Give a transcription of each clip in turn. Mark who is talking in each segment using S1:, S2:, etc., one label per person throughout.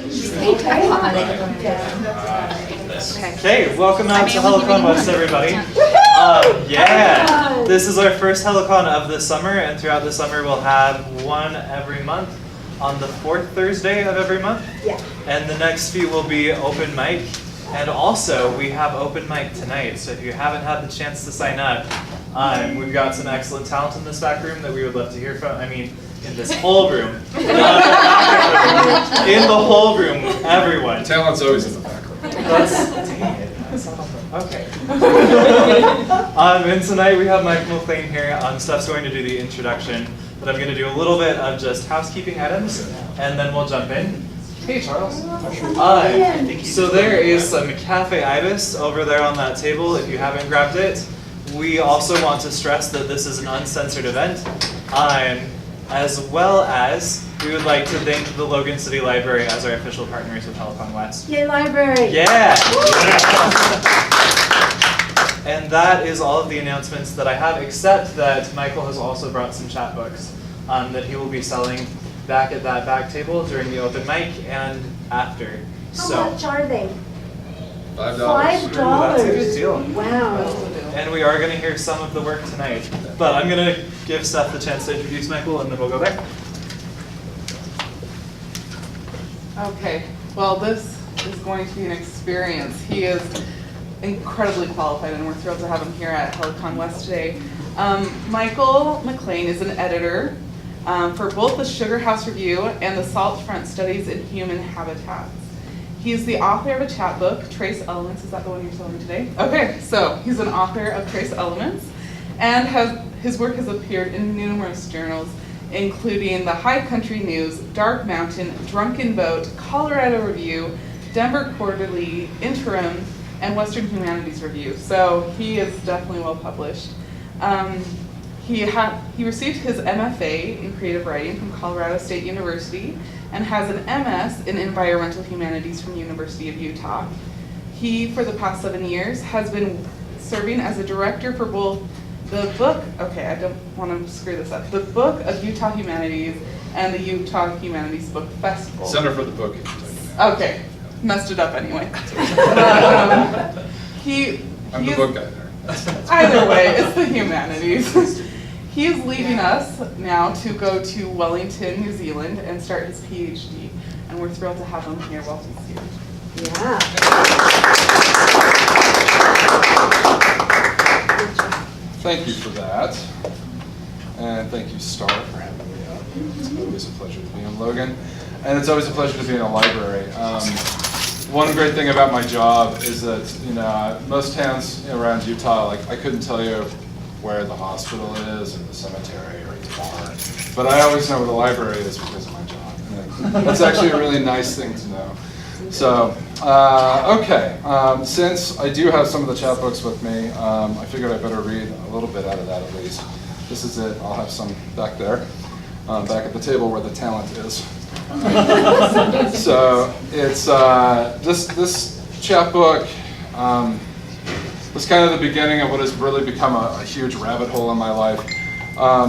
S1: Okay, welcome out to Helicon West, everybody. Yeah, this is our first Helicon of the summer, and throughout the summer we'll have one every month on the fourth Thursday of every month.
S2: Yeah.
S1: And the next few will be open mic. And also, we have open mic tonight, so if you haven't had the chance to sign up, we've got some excellent talent in this back room that we would love to hear from. I mean, in this whole room. In the whole room, everyone.
S3: Talent's always in the back room.
S1: Dang it. Okay. And tonight we have Michael McLane here. Steph's going to do the introduction, but I'm going to do a little bit of just housekeeping items, and then we'll jump in. Hey, Charles. So there is some Cafe Ibis over there on that table if you haven't grabbed it. We also want to stress that this is an uncensored event, as well as we would like to thank the Logan City Library as our official partners with Helicon West.
S2: Yay, library!
S1: Yeah! And that is all of the announcements that I have, except that Michael has also brought some chapbooks that he will be selling back at that back table during the open mic and after.
S2: How much are they?
S3: $5.
S2: $5.
S1: That's a good deal.
S2: Wow.
S1: And we are going to hear some of the work tonight. But I'm going to give Steph the chance to introduce Michael, and then we'll go there.
S4: Okay, well, this is going to be an experience. He is incredibly qualified, and we're thrilled to have him here at Helicon West today. Michael McLane is an editor for both the Sugar House Review and the Salt Front Studies in Human Habitats. He's the author of a chapbook, Trace Elements. Is that the one you're selling today? Okay, so he's an author of Trace Elements, and his work has appeared in numerous journals, including the High Country News, Dark Mountain, Drunken Boat, Colorado Review, Denver Quarterly, Interim, and Western Humanities Review. So he is definitely well published. He received his MFA in creative writing from Colorado State University and has an MS in environmental humanities from University of Utah. He, for the past 7 years, has been serving as a director for both the book, okay, I don't want to screw this up, the Book of Utah Humanities and the Utah Humanities Book Festival.
S3: Center for the Book.
S4: Okay, messed it up anyway.
S3: I'm the book guy there.
S4: Either way, it's the humanities. He is leaving us now to go to Wellington, New Zealand, and start his PhD. And we're thrilled to have him here while he's here.
S2: Yeah.
S3: Thank you for that. And thank you, Star, for having me up. It's always a pleasure to be in Logan. And it's always a pleasure to be in a library. One great thing about my job is that, most towns around Utah, like I couldn't tell you where the hospital is or the cemetery or the barn, but I always know where the library is because of my job. And it's actually a really nice thing to know. So, okay, since I do have some of the chapbooks with me, I figured I better read a little bit out of that at least. This is it. I'll have some back there, back at the table where the talent is. So it's this chapbook was kind of the beginning of what has really become a huge rabbit hole in my life.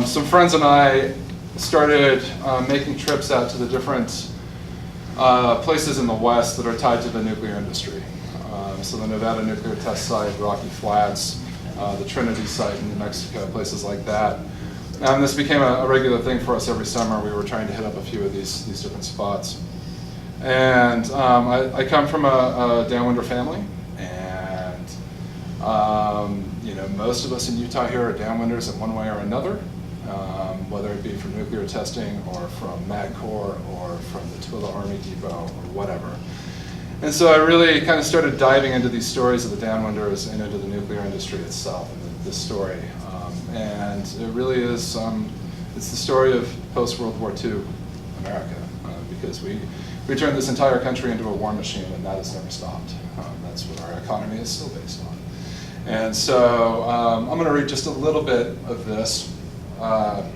S3: Some friends and I started making trips out to the different places in the West that are tied to the nuclear industry. So the Nevada nuclear test site, Rocky Flats, the Trinity site in New Mexico, places like that. And this became a regular thing for us every summer. We were trying to hit up a few of these different spots. And I come from a downwinder family, and most of us in Utah here are downwinders in one way or another, whether it be from nuclear testing or from MagCorps or from the Tooele Army Depot or whatever. And so I really kind of started diving into these stories of the downwinders and into the nuclear industry itself and this story. And it really is, it's the story of post-World War II America, because we turned this entire country into a war machine, and that has never stopped. That's what our economy is still based on. And so I'm going to read just a little bit of this, and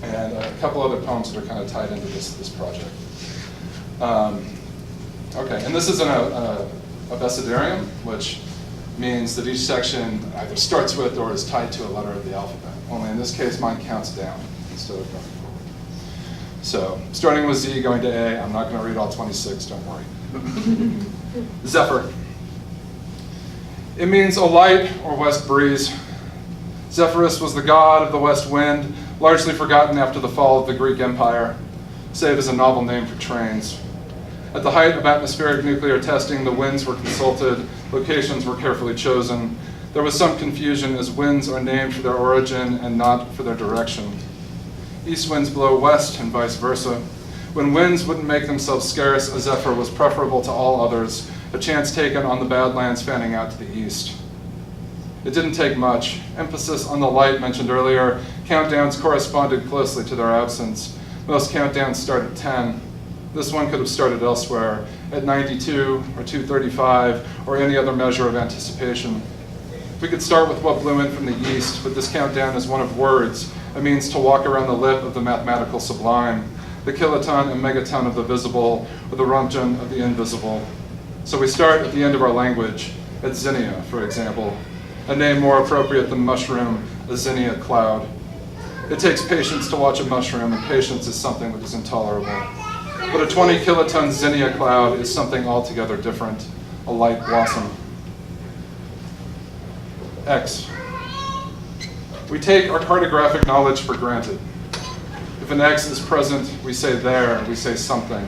S3: a couple other poems that are kind of tied into this project. Okay, and this is a abecedarium, which means that each section either starts with or is tied to a letter of the alphabet. Only in this case, mine counts down instead of going forward. So starting with Z, going to A, I'm not going to read all 26, don't worry. Zephyr. It means a light or west breeze. Zephyrus was the god of the west wind, largely forgotten after the fall of the Greek Empire, save as a novel name for trains. At the height of atmospheric nuclear testing, the winds were consulted, locations were carefully chosen. There was some confusion as winds are named for their origin and not for their direction. East winds blow west and vice versa. When winds wouldn't make themselves scarce, a zephyr was preferable to all others, a chance taken on the Badlands fanning out to the east. It didn't take much. Emphasis on the light mentioned earlier, countdowns corresponded closely to their absence. Most countdowns start at 10. This one could have started elsewhere, at 92 or 235 or any other measure of anticipation. We could start with what blew in from the east, but this countdown is one of words, a means to walk around the lip of the mathematical sublime, the kiloton and megaton of the visible, or the Rontgen of the invisible. So we start at the end of our language, at zinnia, for example, a name more appropriate than mushroom, a zinnia cloud. It takes patience to watch a mushroom, and patience is something that is intolerable. But a 20 kiloton zinnia cloud is something altogether different, a light blossom. X. We take our cartographic knowledge for granted. If an X is present, we say there, we say something.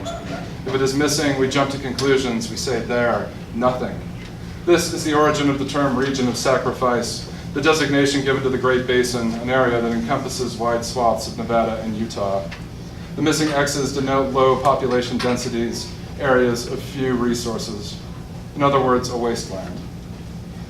S3: If it is missing, we jump to conclusions, we say there, nothing. This is the origin of the term region of sacrifice, the designation given to the Great Basin, an area that encompasses wide swaths of Nevada and Utah. The missing X's denote low population densities, areas of few resources. In other words, a wasteland.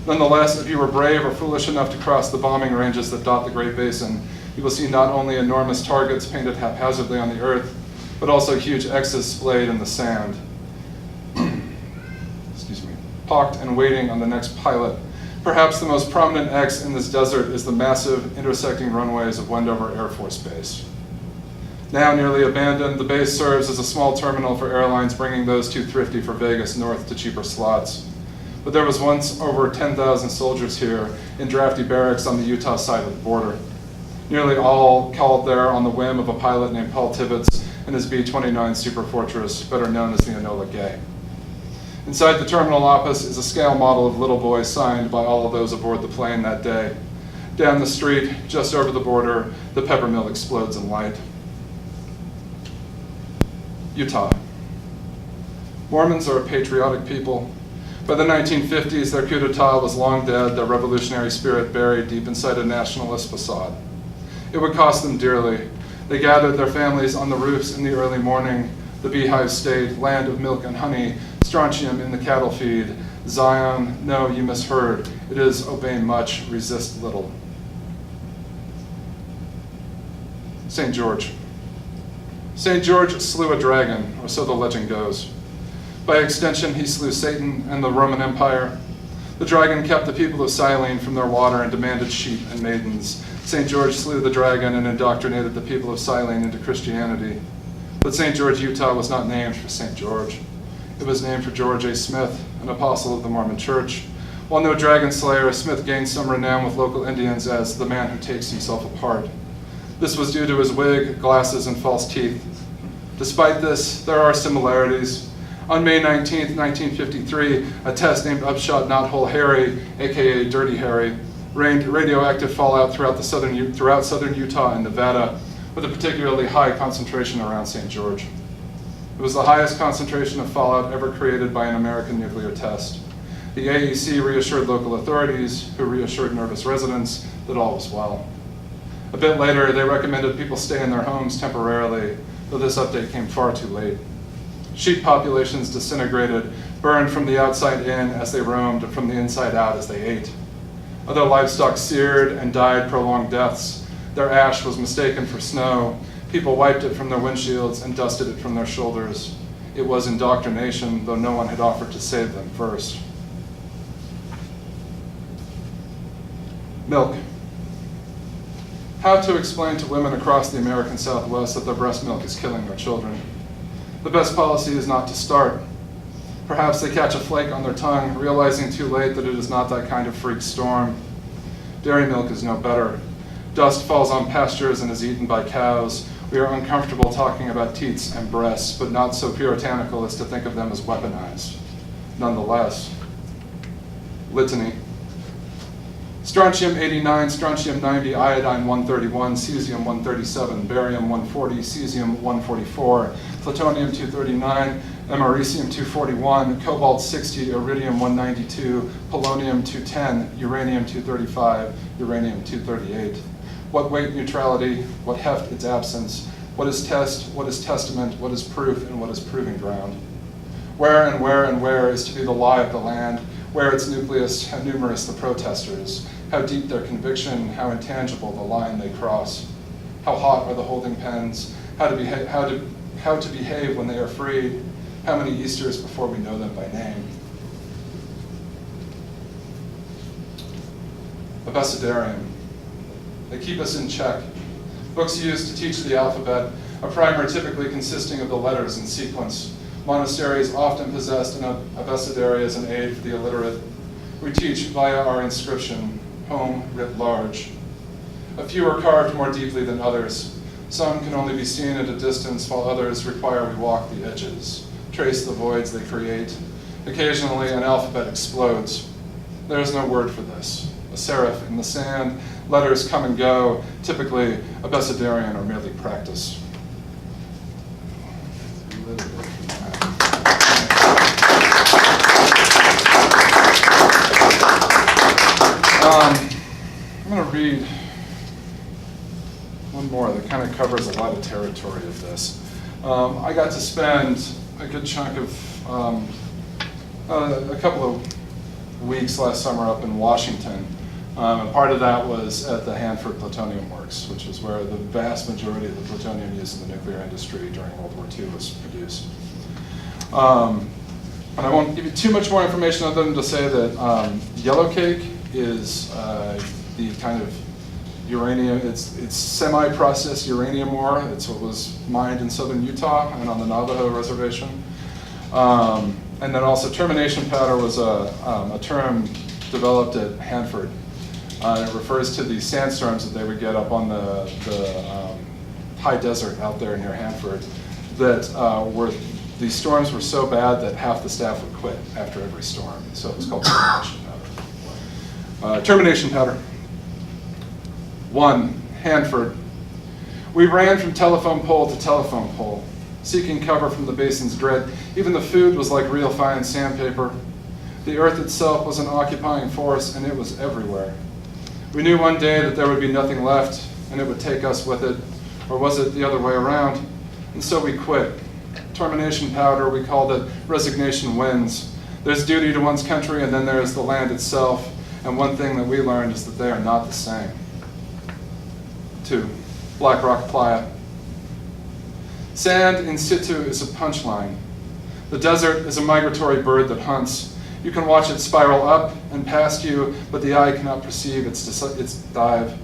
S3: Nonetheless, if you were brave or foolish enough to cross the bombing ranges that dot the Great Basin, you will see not only enormous targets painted haphazardly on the earth, but also huge X's splayed in the sand. Excuse me. Parked and waiting on the next pilot. Perhaps the most prominent X in this desert is the massive intersecting runways of Wendover Air Force Base. Now nearly abandoned, the base serves as a small terminal for airlines bringing those too thrifty for Vegas north to cheaper slots. But there was once over 10,000 soldiers here in drafty barracks on the Utah side of the border. Nearly all called there on the whim of a pilot named Paul Tibbets and his B-29 Super Fortress, better known as the Enola Gay. Inside the terminal office is a scale model of Little Boy signed by all of those aboard the plane that day. Down the street, just over the border, the pepper mill explodes in light. Utah. Mormons are a patriotic people. By the 1950s, their coup d'etat was long dead, their revolutionary spirit buried deep inside a nationalist facade. It would cost them dearly. They gathered their families on the roofs in the early morning, the beehive state, land of milk and honey, strontium in the cattle feed. Zion, no, you misheard. It is obey much, resist little. St. George. St. George slew a dragon, or so the legend goes. By extension, he slew Satan and the Roman Empire. The dragon kept the people of Cylene from their water and demanded sheep and maidens. St. George slew the dragon and indoctrinated the people of Cylene into Christianity. But St. George, Utah was not named for St. George. It was named for George A. Smith, an apostle of the Mormon Church. While no dragon slayer, Smith gained some renown with local Indians as the man who takes himself apart. This was due to his wig, glasses, and false teeth. Despite this, there are similarities. On May 19, 1953, a test named Upshot Not Hole Harry, aka Dirty Harry, rained radioactive fallout throughout southern Utah and Nevada, with a particularly high concentration around St. George. It was the highest concentration of fallout ever created by an American nuclear test. The AEC reassured local authorities, who reassured nervous residents, that all was well. A bit later, they recommended people stay in their homes temporarily, though this update came far too late. Sheep populations disintegrated, burned from the outside in as they roamed, and from the inside out as they ate. Other livestock seared and died prolonged deaths. Their ash was mistaken for snow. People wiped it from their windshields and dusted it from their shoulders. It was indoctrination, though no one had offered to save them first. Milk. How to explain to women across the American Southwest that their breast milk is killing their children? The best policy is not to start. Perhaps they catch a flake on their tongue, realizing too late that it is not that kind of freak storm. Dairy milk is no better. Dust falls on pastures and is eaten by cows, We are uncomfortable talking about teats and breasts, but not so puritanical as to think of them as weaponized. Nonetheless, litany. Strontium 89, strontium 90, iodine 131, cesium 137, barium 140, cesium 144, plutonium 239, americium 241, cobalt 60, iridium 192, polonium 210, uranium 235, uranium 238. What weight neutrality, what heft its absence, what is test, what is testament, what is proof, and what is proving ground. Where and where and where is to be the lie of the land, where its nucleus, how numerous the protesters, how deep their conviction, how intangible the line they cross, how hot are the holding pens, how to behave when they are freed, how many Easters before we know them by name. Abecedarium. They keep us in check. Books used to teach the alphabet, a primer typically consisting of the letters in sequence. Monasteries often possessed an abecedary as an aid for the illiterate. We teach via our inscription, home writ large. A few are carved more deeply than others. Some can only be seen at a distance, while others require we walk the edges, trace the voids they create. Occasionally, an alphabet explodes. There is no word for this. A serif in the sand, letters come and go, typically abecedarian or merely practice. I'm going to read one more that kind of covers a lot of territory of this. I got to spend a good chunk of a couple of weeks last summer up in Washington. And part of that was at the Hanford Plutonium Works, which is where the vast majority of the plutonium used in the nuclear industry during World War II was produced. And I won't give you too much more information other than to say that yellow cake is the kind of uranium, it's semi-processed uranium ore. It's what was mined in southern Utah and on the Navajo reservation. And then also termination powder was a term developed at Hanford. It refers to the sandstorms that they would get up on the high desert out there near Hanford that these storms were so bad that half the staff would quit after every storm. So it was called termination powder. Termination powder. 1, Hanford. We ran from telephone pole to telephone pole, seeking cover from the basin's dread. Even the food was like real fine sandpaper. The earth itself was an occupying force, and it was everywhere. We knew one day that there would be nothing left, and it would take us with it, or was it the other way around? And so we quit. Termination powder, we called it resignation wins. There's duty to one's country, and then there is the land itself, and one thing that we learned is that they are not the same. 2, Black Rock Playa. Sand in situ is a punchline. The desert is a migratory bird that hunts. You can watch it spiral up and past you, but the eye cannot perceive its dive.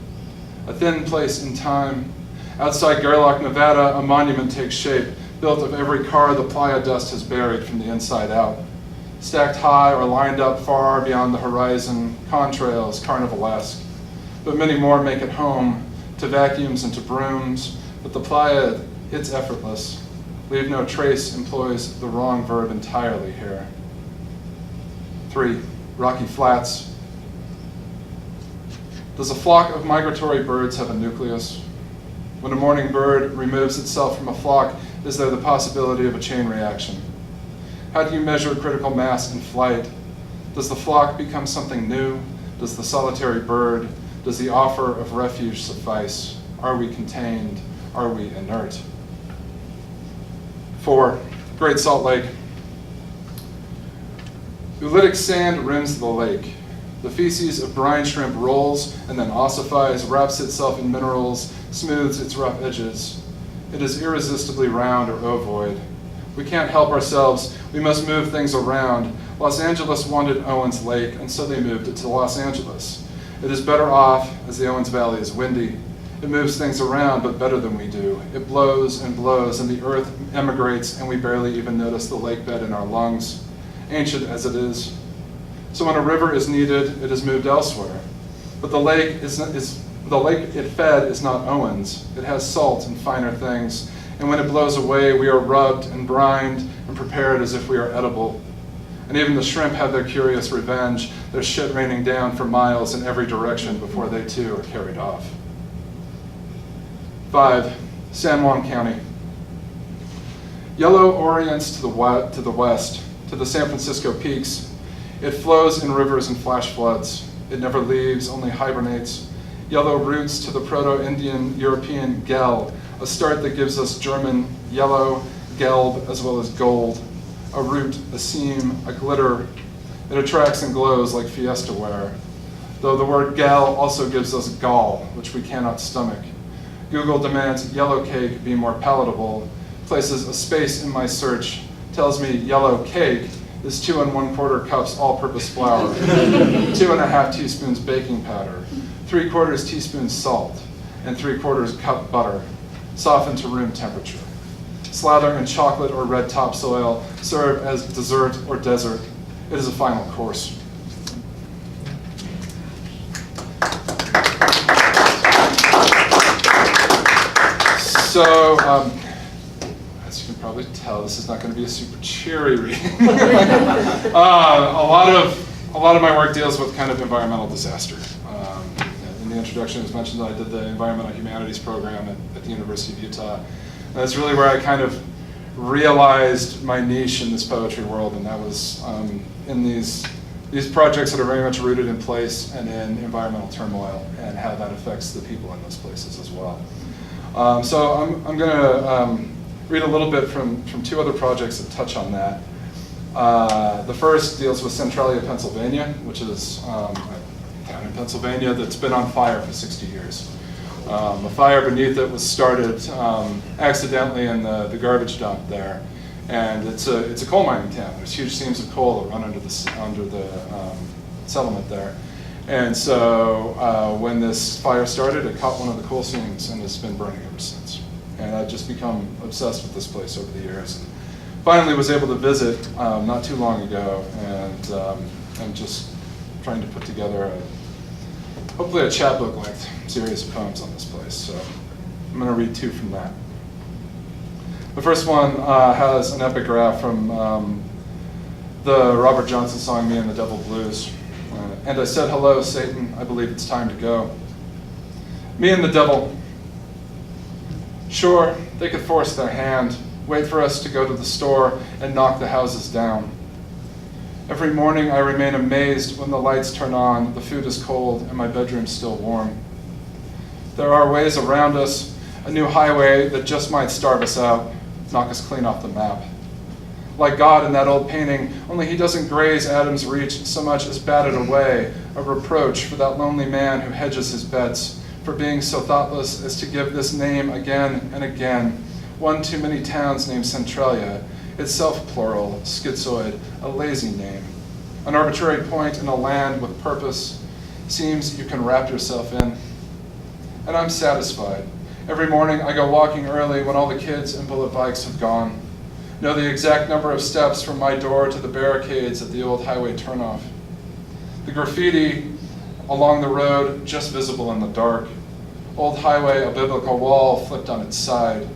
S3: A thin place in time. Outside Gerlach, Nevada, a monument takes shape, built of every car the playa dust has buried from the inside out. Stacked high or lined up far beyond the horizon, contrails, carnivalesque. But many more make it home, to vacuums and to brooms, but the playa, it's effortless. Leave no trace employs the wrong verb entirely here. 3, Rocky Flats. Does a flock of migratory birds have a nucleus? When a morning bird removes itself from a flock, is there the possibility of a chain reaction? How do you measure critical mass in flight? Does the flock become something new? Does the solitary bird? Does the offer of refuge suffice? Are we contained? Are we inert? 4, Great Salt Lake. Oolitic sand rims the lake. The feces of brine shrimp rolls and then ossifies, wraps itself in minerals, smooths its rough edges. It is irresistibly round or ovoid. We can't help ourselves. We must move things around. Los Angeles wanted Owens Lake, and so they moved it to Los Angeles. It is better off, as the Owens Valley is windy. It moves things around, but better than we do. It blows, and the earth emigrates, and we barely even notice the lake bed in our lungs, ancient as it is. So when a river is needed, it is moved elsewhere. But the lake The lake it fed is not Owen's. It has salt and finer things, and when it blows away, we are rubbed and brined and prepared as if we are edible. And even the shrimp have their curious revenge, their shit raining down for miles in every direction before they too are carried off. 5. San Juan County. Yellow orients to the west, to the San Francisco peaks. It flows in rivers and flash floods. It never leaves, only hibernates. Yellow roots to the Proto-Indian European gel, a start that gives us German yellow, gelb, as well as gold. A root, a seam, a glitter. It attracts and glows like fiesta ware. Though the word gal also gives us gall, which we cannot stomach. Google demands yellow cake be more palatable, places a space in my search, tells me yellow cake is 2 1/4 cups all-purpose flour, 2½ teaspoons baking powder, 3/4 teaspoon salt, and 3/4 cup butter, softened to room temperature. Slather in chocolate or red topsoil, serve as dessert or dessert. It is a final course. So, as you can probably tell, this is not going to be a super cheery reading. A lot of my work deals with kind of environmental disaster. In the introduction, it was mentioned that I did the environmental humanities program at the University of Utah. And that's really where I kind of realized my niche in this poetry world, and that was in these projects that are very much rooted in place and in environmental turmoil, and how that affects the people in those places as well. So I'm going to read a little bit from 2 other projects that touch on that. The first deals with Centralia, Pennsylvania, which is a town in Pennsylvania that's been on fire for 60 years. A fire beneath it was started accidentally in the garbage dump there, and it's a coal mining town. There's huge seams of coal that run under the settlement there. And so when this fire started, it caught one of the coal seams and has been burning ever since. And I've just become obsessed with this place over the years. And finally was able to visit not too long ago, and I'm just trying to put together hopefully a chapbook length series of poems on this place. So I'm going to read 2 from that. The first one has an epigraph from the Robert Johnson song, Me and the Devil Blues. And I said, hello, Satan, I believe it's time to go. Me and the devil. Sure, they could force their hand, wait for us to go to the store and knock the houses down. Every morning I remain amazed when the lights turn on, the food is cold, and my bedroom's still warm. There are ways around us, a new highway that just might starve us out, knock us clean off the map. Like God in that old painting, only he doesn't graze Adam's reach so much as bat it away, a reproach for that lonely man who hedges his bets, for being so thoughtless as to give this name again and again, one too many towns named Centralia, itself plural, schizoid, a lazy name. An arbitrary point in a land with purpose seems you can wrap yourself in. And I'm satisfied. Every morning I go walking early when all the kids and bullet bikes have gone. Know the exact number of steps from my door to the barricades at the old highway turnoff. The graffiti along the road, just visible in the dark. Old highway, a biblical wall flipped on its side.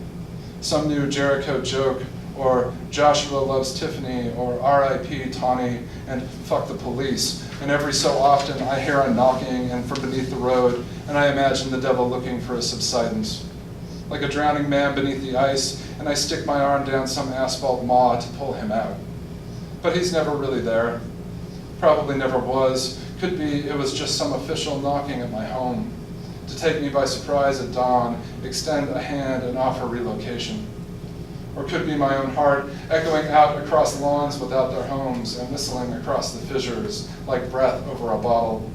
S3: Some new Jericho joke, or Joshua loves Tiffany, or R.I.P. Tawny, and fuck the police. And every so often I hear a knocking and from beneath the road, and I imagine the devil looking for a subsidence. Like a drowning man beneath the ice, and I stick my arm down some asphalt maw to pull him out. But he's never really there. Probably never was. Could be it was just some official knocking at my home, to take me by surprise at dawn, extend a hand and offer relocation. Or could be my own heart, echoing out across lawns without their homes and whistling across the fissures like breath over a bottle.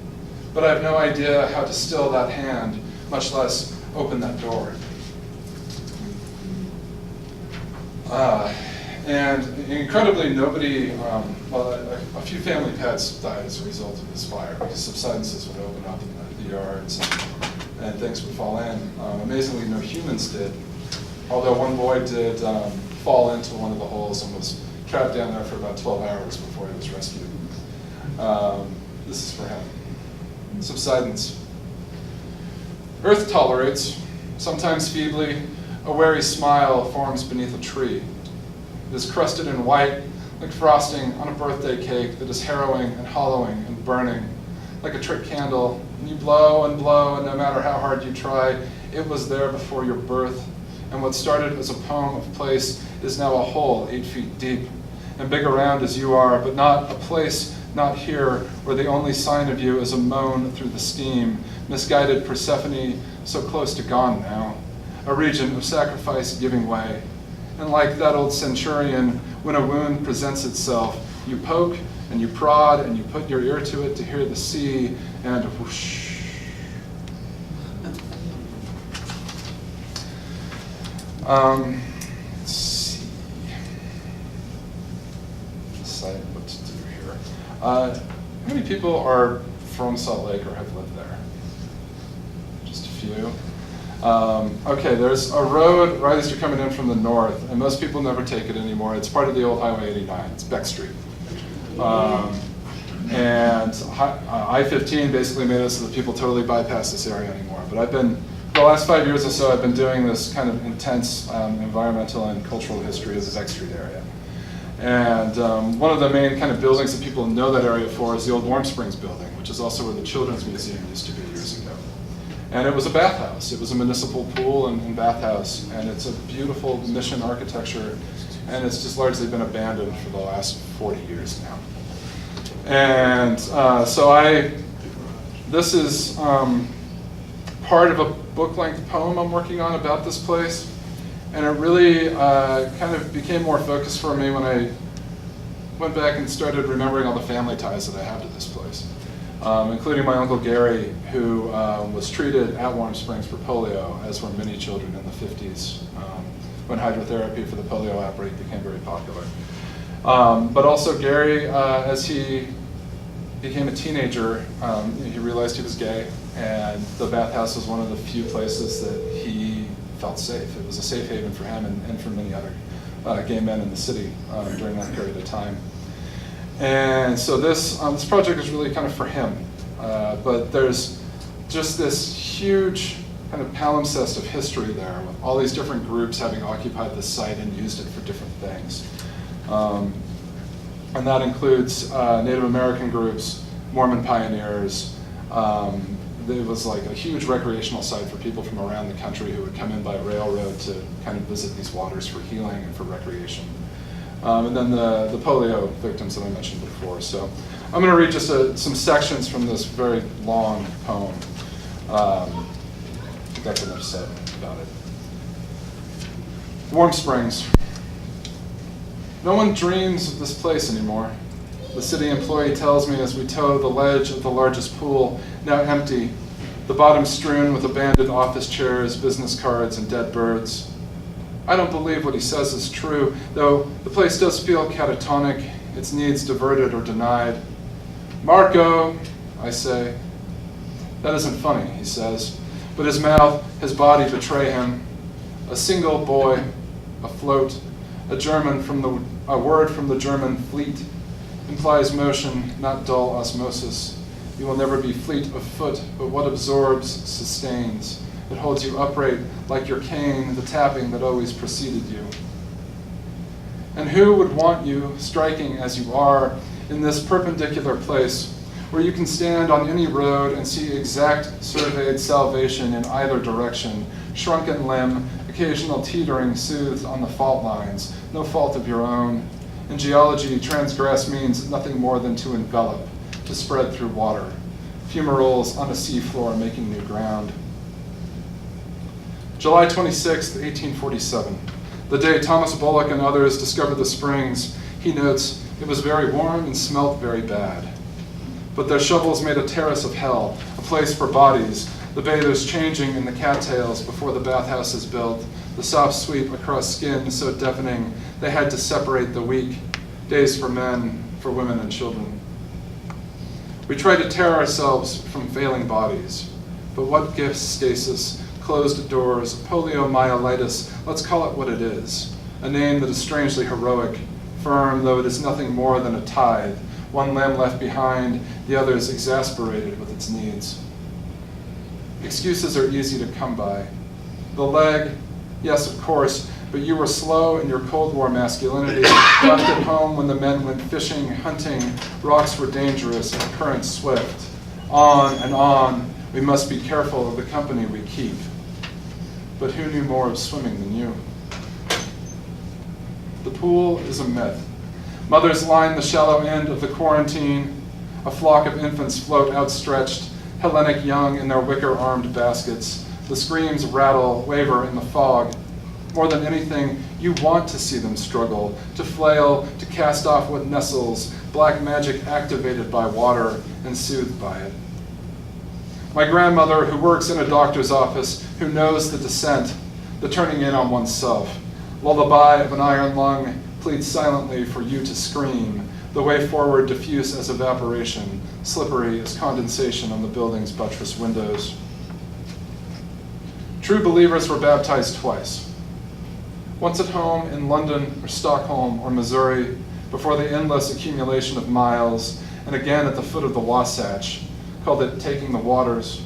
S3: But I have no idea how to still that hand, much less open that door. And incredibly, nobody, a few family pets died as a result of this fire, because subsidences would open up in the yards and things would fall in. Amazingly, no humans did, although one boy did fall into one of the holes and was trapped down there for about 12 hours before he was rescued. This is for him. Subsidence. Earth tolerates, sometimes feebly, a wary smile forms beneath a tree. It is crusted in white, like frosting on a birthday cake that is harrowing and hollowing and burning, like a trick candle. And you blow, and no matter how hard you try, it was there before your birth. And what started as a poem of place is now a hole 8 feet deep, and big around as you are, but not a place, not here, where the only sign of you is a moan through the steam, misguided Persephone, so close to gone now, a region of sacrifice giving way. And like that old centurion, when a wound presents itself, you poke and you prod and you put your ear to it to hear the sea, and whoosh. Let's see. Decide what to do here. How many people are from Salt Lake or have lived there? Just a few. Okay, there's a road right as you're coming in from the north, and most people never take it anymore. It's part of the old Highway 89. It's Beck Street. And I-15 basically made it so that people totally bypass this area anymore. But for the last 5 years or so, I've been doing this kind of intense environmental and cultural history of the Beck Street area. And one of the main kind of buildings that people know that area for is the old Warm Springs building, which is also where the Children's Museum used to be years ago. And it was a bathhouse. It was a municipal pool and bathhouse, and it's a beautiful mission architecture, and it's just largely been abandoned for the last 40 years now. And this is part of a book-length poem I'm working on about this place, and it really kind of became more focused for me when I went back and started remembering all the family ties that I have to this place. Including my Uncle Gary, who was treated at Warm Springs for polio, as were many children in the 50s, when hydrotherapy for the polio outbreak became very popular. But also Gary, as he became a teenager, he realized he was gay, and the bathhouse was one of the few places that he felt safe. It was a safe haven for him and for many other gay men in the city during that period of time. And so this project is really kind of for him, but there's just this huge kind of palimpsest of history there, with all these different groups having occupied the site and used it for different things. And that includes Native American groups, Mormon pioneers. It was like a huge recreational site for people from around the country who would come in by railroad to kind of visit these waters for healing and for recreation. And then the polio victims that I mentioned before. So I'm going to read just some sections from this very long poem. That's enough said about it. Warm Springs. No one dreams of this place anymore. The city employee tells me as we tow the ledge of the largest pool, now empty, the bottom strewn with abandoned office chairs, business cards, and dead birds. I don't believe what he says is true, though the place does feel catatonic, its needs diverted or denied. Marco, I say. That isn't funny, he says, but his mouth, his body betray him. A single boy, afloat, a word from the German fleet, implies motion, not dull osmosis. You will never be fleet of foot, but what absorbs, sustains. It holds you upright like your cane, the tapping that always preceded you. And who would want you, striking as you are, in this perpendicular place, where you can stand on any road and see exact surveyed salvation in either direction, shrunken limb, occasional teetering soothed on the fault lines, no fault of your own. In geology, transgress means nothing more than to envelop, to spread through water. Fumaroles on a seafloor making new ground. July 26, 1847, the day Thomas Bullock and others discovered the springs. He notes, it was very warm and smelt very bad. But their shovels made a terrace of hell, a place for bodies, the bathers changing in the cattails before the bathhouse is built, the soft sweep across skin so deafening they had to separate the weak, days for men, for women and children. We try to tear ourselves from failing bodies, but what gives stasis, closed doors, poliomyelitis, let's call it what it is, a name that is strangely heroic, firm though it is nothing more than a tithe, one limb left behind, the others exasperated with its needs. Excuses are easy to come by. The leg, yes, of course, but you were slow in your Cold War masculinity, left at home when the men went fishing, hunting, rocks were dangerous and currents swift. On and on, we must be careful of the company we keep. But who knew more of swimming than you? The pool is a myth. Mothers line the shallow end of the quarantine. A flock of infants float outstretched, Hellenic young in their wicker-armed baskets. The screams rattle, waver in the fog. More than anything, you want to see them struggle, to flail, to cast off what nestles, black magic activated by water and soothed by it. My grandmother, who works in a doctor's office, who knows the descent, the turning in on oneself, lullaby of an iron lung, pleads silently for you to scream, the way forward diffuse as evaporation, slippery as condensation on the building's buttress windows. True believers were baptized twice. Once at home in London or Stockholm or Missouri, before the endless accumulation of miles, and again at the foot of the Wasatch, called it taking the waters,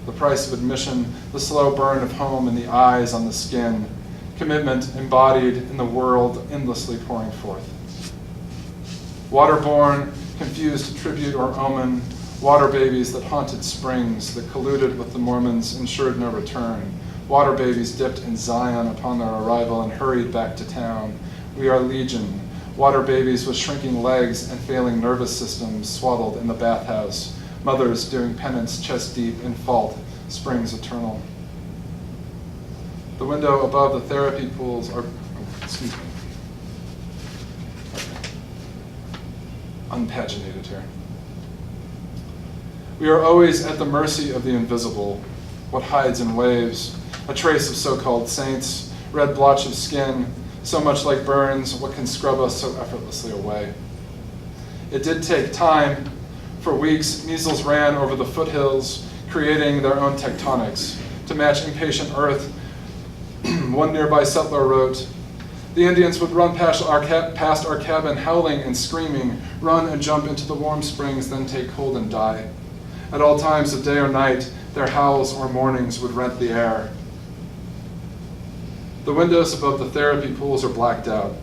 S3: the price of admission, the slow burn of home in the eyes on the skin, commitment embodied in the world endlessly pouring forth. Waterborne, confused tribute or omen, water babies that haunted springs, that colluded with the Mormons, ensured no return. Water babies dipped in Zion upon their arrival and hurried back to town. We are legion. Water babies with shrinking legs and failing nervous systems swaddled in the bathhouse. Mothers doing penance chest deep in fault, springs eternal. The window above the therapy pools are, excuse me. Unpaginated here. We are always at the mercy of the invisible, what hides in waves, a trace of so-called saints, red blotch of skin, so much like burns, what can scrub us so effortlessly away. It did take time. For weeks, measles ran over the foothills, creating their own tectonics. To match impatient earth, one nearby settler wrote, the Indians would run past our cabin howling and screaming, run and jump into the warm springs, then take cold and die. At all times of day or night, their howls or mournings would rent the air. The windows above the therapy pools are blacked out.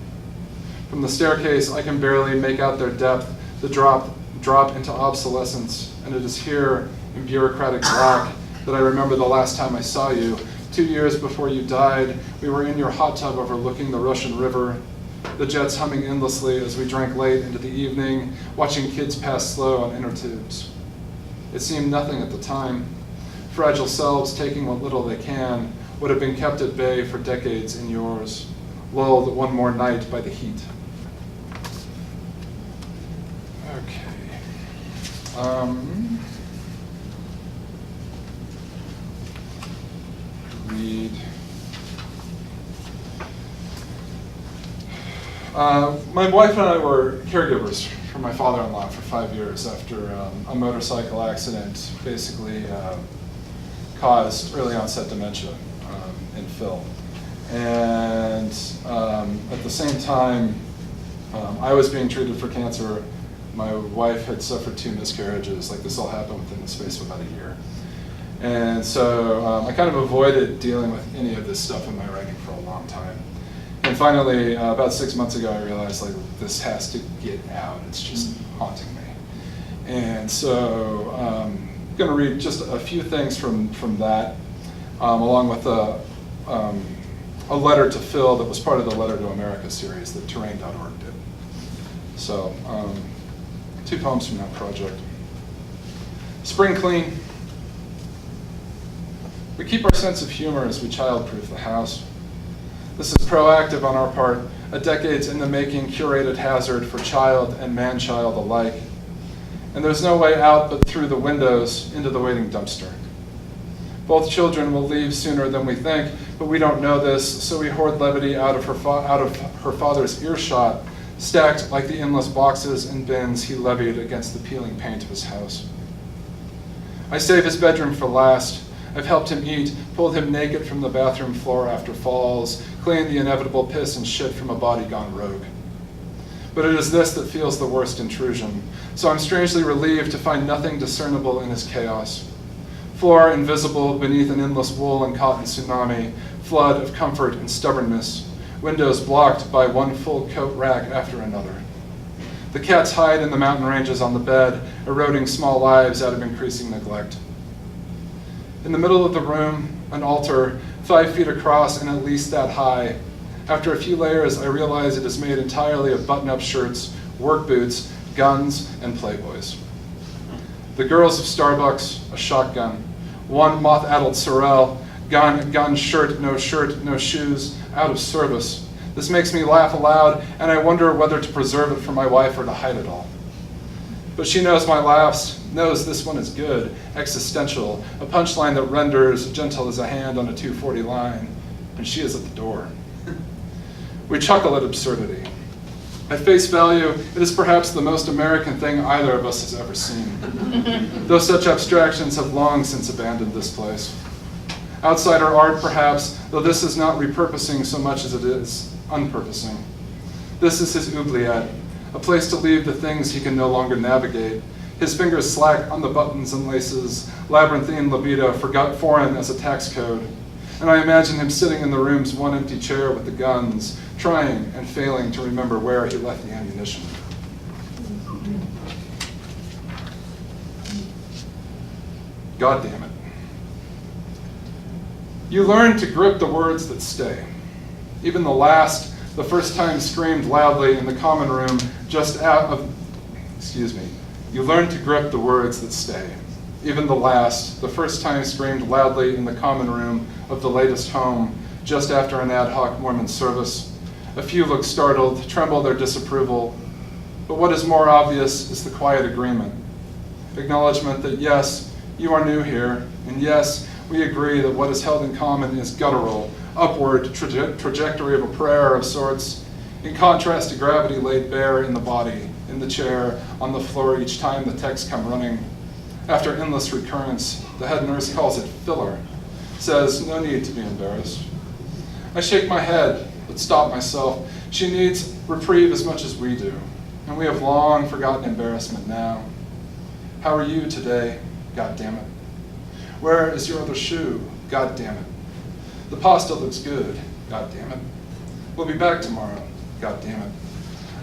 S3: From the staircase, I can barely make out their depth, the drop into obsolescence, and it is here, in bureaucratic black, that I remember the last time I saw you. 2 years before you died, we were in your hot tub overlooking the Russian River, the jets humming endlessly as we drank late into the evening, watching kids pass slow on inner tubes. It seemed nothing at the time. Fragile selves taking what little they can would have been kept at bay for decades in yours, lulled one more night by the heat. Okay. Read. My wife and I were caregivers for my father-in-law for 5 years after a motorcycle accident basically caused early onset dementia in Phil. And at the same time, I was being treated for cancer. My wife had suffered 2 miscarriages. Like, this all happened within the space of about a year. And so I kind of avoided dealing with any of this stuff in my writing for a long time. And finally, about 6 months ago, I realized, like, this has to get out. It's just haunting me. And so I'm going to read just a few things from that, along with a letter to Phil that was part of the Letter to America series that Terrain.org did. So 2 poems from that project. Spring clean. We keep our sense of humor as we childproof the house. This is proactive on our part, a decades in the making curated hazard for child and man-child alike. And there's no way out but through the windows into the waiting dumpster. Both children will leave sooner than we think, but we don't know this, so we hoard levity out of her father's earshot, stacked like the endless boxes and bins he levied against the peeling paint of his house. I save his bedroom for last. I've helped him eat, pulled him naked from the bathroom floor after falls, cleaned the inevitable piss and shit from a body gone rogue. But it is this that feels the worst intrusion, so I'm strangely relieved to find nothing discernible in his chaos. Floor invisible beneath an endless wool and cotton tsunami, flood of comfort and stubbornness, windows blocked by one full coat rack after another. The cats hide in the mountain ranges on the bed, eroding small lives out of increasing neglect. In the middle of the room, an altar, 5 feet across and at least that high. After a few layers, I realize it is made entirely of button-up shirts, work boots, guns, and Playboys. The girls of Starbucks, a shotgun. One moth-addled sorrel, gun, shirt, no shoes, out of service. This makes me laugh aloud, and I wonder whether to preserve it for my wife or to hide it all. But she knows my laughs, knows this one is good, existential, a punchline that renders gentle as a hand on a 240 line, and she is at the door. We chuckle at absurdity. At face value, it is perhaps the most American thing either of us has ever seen, though such abstractions have long since abandoned this place. Outsider art, perhaps, though this is not repurposing so much as it is unpurposing. This is his oubliette, a place to leave the things he can no longer navigate. His fingers slack on the buttons and laces, labyrinthine libido forgot foreign as a tax code. And I imagine him sitting in the room's one empty chair with the guns, trying and failing to remember where he left the ammunition. God damn it. You learn to grip the words that stay. Even the first time screamed loudly in the common room just out of, you learn to grip the words that stay. Even the first time screamed loudly in the common room of the latest home just after an ad hoc Mormon service. A few look startled, tremble their disapproval. But what is more obvious is the quiet agreement. Acknowledgement that yes, you are new here, and yes, we agree that what is held in common is guttural, upward trajectory of a prayer of sorts, in contrast to gravity laid bare in the body, in the chair, on the floor each time the texts come running. After endless recurrence, the head nurse calls it filler, says no need to be embarrassed. I shake my head, but stop myself. She needs reprieve as much as we do, and we have long forgotten embarrassment now. How are you today? God damn it. Where is your other shoe? God damn it. The pasta looks good. God damn it. We'll be back tomorrow. God damn it.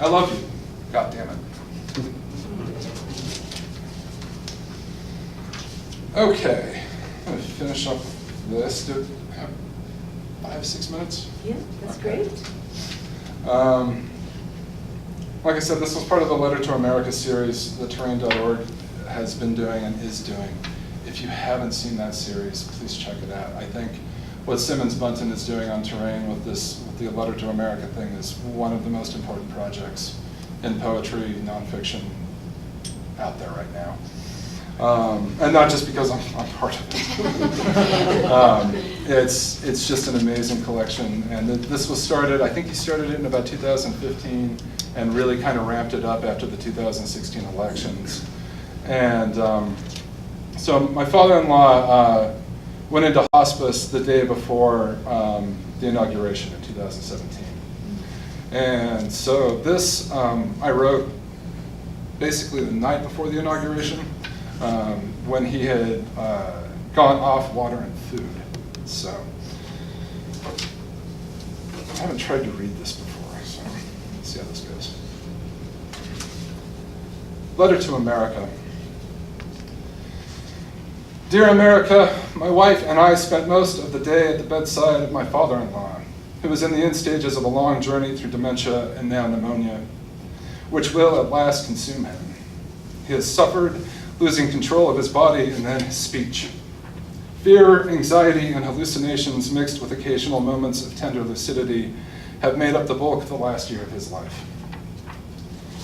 S3: I love you. God damn it. Okay, I'm going to finish up this. Do we have 5-6 minutes?
S2: Yeah, that's
S3: Okay.
S2: great.
S3: Like I said, this was part of the Letter to America series that Terrain.org has been doing and is doing. If you haven't seen that series, please check it out. I think what Simmons Bunton is doing on Terrain with the Letter to America thing is one of the most important projects in poetry, nonfiction out there right now. And not just because I'm part of it. It's just an amazing collection. And this was started, I think he started it in about 2015 and really kind of ramped it up after the 2016 elections. And so my father-in-law went into hospice the day before the inauguration in 2017. And so this I wrote basically the night before the inauguration, when he had gone off water and food. So I haven't tried to read this before, so let's see how this goes. Letter to America. Dear America, my wife and I spent most of the day at the bedside of my father-in-law, who was in the end stages of a long journey through dementia and now pneumonia, which will at last consume him. He has suffered, losing control of his body and then his speech. Fear, anxiety, and hallucinations mixed with occasional moments of tender lucidity have made up the bulk of the last year of his life.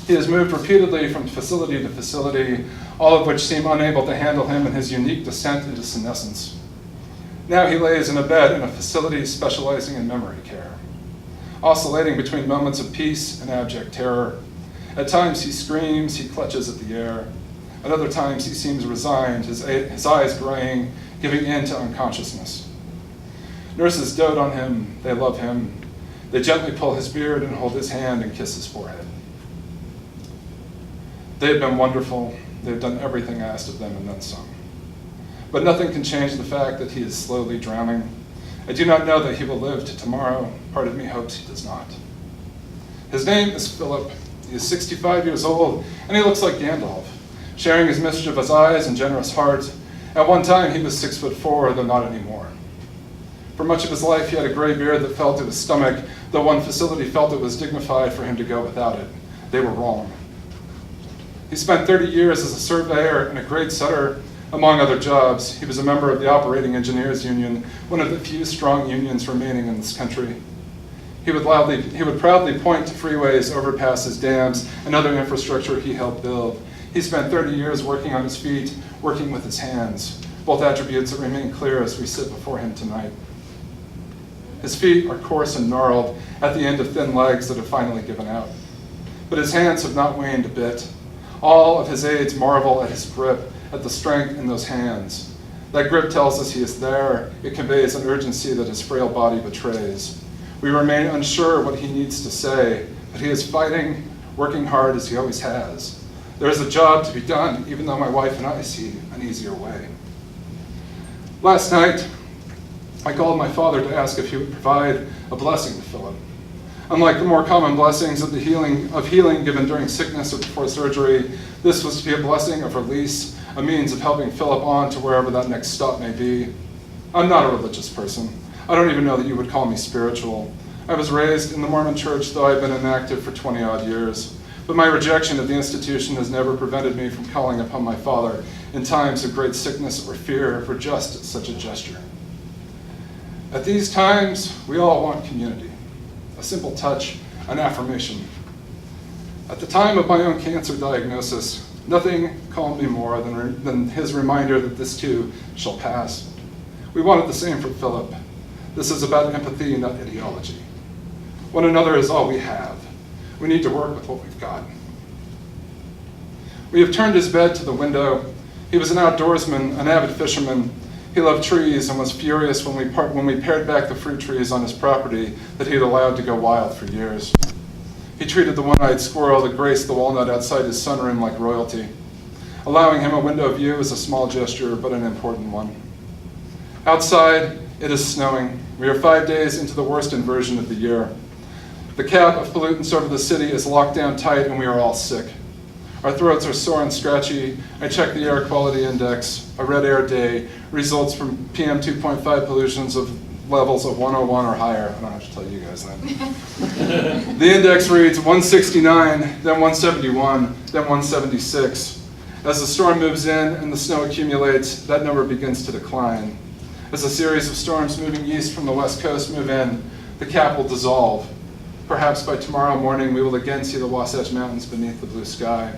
S3: He has moved repeatedly from facility to facility, all of which seem unable to handle him and his unique descent into senescence. Now he lays in a bed in a facility specializing in memory care, oscillating between moments of peace and abject terror. At times he screams, he clutches at the air. At other times he seems resigned, his eyes graying, giving in to unconsciousness. Nurses dote on him, they love him. They gently pull his beard and hold his hand and kiss his forehead. They have been wonderful. They've done everything asked of them and then some. but nothing can change the fact that he is slowly drowning. I do not know that he will live to tomorrow. Part of me hopes he does not. His name is Philip. He is 65 years old, and he looks like Gandalf, sharing his mischievous eyes and generous heart. At one time, he was 6'4", though not anymore. For much of his life, he had a gray beard that fell to his stomach, though one facility felt it was dignified for him to go without it. They were wrong. He spent 30 years as a surveyor and a grade setter, among other jobs. He was a member of the Operating Engineers Union, one of the few strong unions remaining in this country. He would proudly point to freeways, overpasses, dams, and other infrastructure he helped build. He spent 30 years working on his feet, working with his hands, both attributes that remain clear as we sit before him tonight. His feet are coarse and gnarled at the end of thin legs that have finally given out. But his hands have not waned a bit. All of his aides marvel at his grip, at the strength in those hands. That grip tells us he is there. It conveys an urgency that his frail body betrays. We remain unsure what he needs to say, but he is fighting, working hard as he always has. There is a job to be done, even though my wife and I see an easier way. Last night, I called my father to ask if he would provide a blessing to Philip. Unlike the more common blessings of healing given during sickness or before surgery, this was to be a blessing of release, a means of helping Philip on to wherever that next stop may be. I'm not a religious person. I don't even know that you would call me spiritual. I was raised in the Mormon church, though I've been inactive for 20-odd years. But my rejection of the institution has never prevented me from calling upon my father in times of great sickness or fear for just such a gesture. At these times, we all want community, a simple touch, an affirmation. At the time of my own cancer diagnosis, nothing calmed me more than his reminder that this too shall pass. We wanted the same for Philip. This is about empathy, not ideology. One another is all we have. We need to work with what we've got. We have turned his bed to the window. He was an outdoorsman, an avid fisherman. He loved trees and was furious when we pared back the fruit trees on his property that he had allowed to go wild for years. He treated the one-eyed squirrel that graced the walnut outside his sunroom like royalty. Allowing him a window view is a small gesture, but an important one. Outside, it is snowing. We are 5 days into the worst inversion of the year. The cap of pollutants over the city is locked down tight and we are all sick. Our throats are sore and scratchy. I checked the air quality index. A red air day results from PM 2.5 pollutions of levels of 101 or higher. I don't have to tell you guys that. The index reads 169, then 171, then 176. As the storm moves in and the snow accumulates, that number begins to decline. As a series of storms moving east from the west coast move in, the cap will dissolve. Perhaps by tomorrow morning, we will again see the Wasatch Mountains beneath the blue sky.